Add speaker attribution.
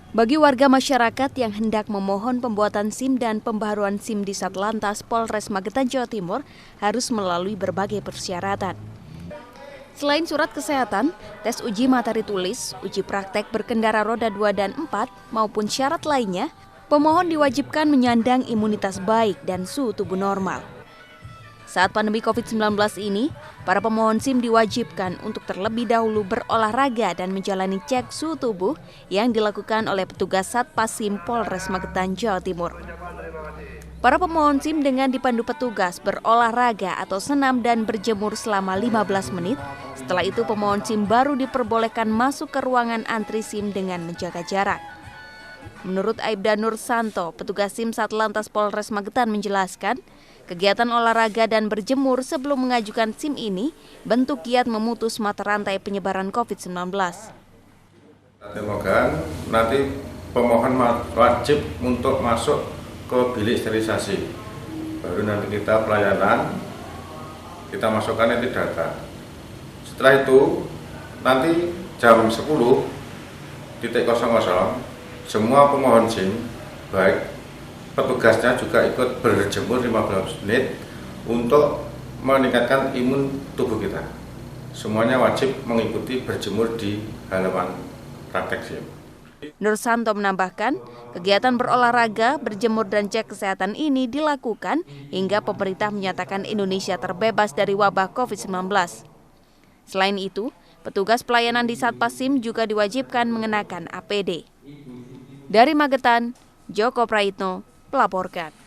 Speaker 1: Bagi warga masyarakat yang hendak memohon pembuatan SIM dan pembaharuan SIM di Satlantas Polres Magetan, Jawa Timur harus melalui berbagai persyaratan. Selain surat kesehatan, tes uji materi tulis, uji praktek berkendara roda 2 dan 4, maupun syarat lainnya, pemohon diwajibkan menyandang imunitas baik dan suhu tubuh normal. Saat pandemi COVID-19 ini, para pemohon SIM diwajibkan untuk terlebih dahulu berolahraga dan menjalani cek suhu tubuh yang dilakukan oleh petugas Satpas SIM Polres Magetan, Jawa Timur. Para pemohon SIM dengan dipandu petugas berolahraga atau senam dan berjemur selama 15 menit. Setelah itu pemohon SIM baru diperbolehkan masuk ke ruangan antri SIM dengan menjaga jarak. Menurut Aibda Nur Santo, petugas SIM Satlantas Polres Magetan menjelaskan, kegiatan olahraga dan berjemur sebelum mengajukan SIM ini bentuk giat memutus mata rantai penyebaran COVID-19.
Speaker 2: Semoga nanti pemohon wajib untuk masuk ke bilik sterilisasi. Baru nanti kita pelayanan, kita masukkan nanti data. Setelah itu nanti jam 10.00 semua pemohon SIM, baik petugasnya juga ikut berjemur 15 menit untuk meningkatkan imun tubuh kita. Semuanya wajib mengikuti berjemur di halaman praktek SIM.
Speaker 1: Nur Santo menambahkan, kegiatan berolahraga, berjemur dan cek kesehatan ini dilakukan hingga pemerintah menyatakan Indonesia terbebas dari wabah COVID-19. Selain itu, petugas pelayanan di Satpas SIM juga diwajibkan mengenakan APD. Dari Magetan, Joko Praitno melaporkan.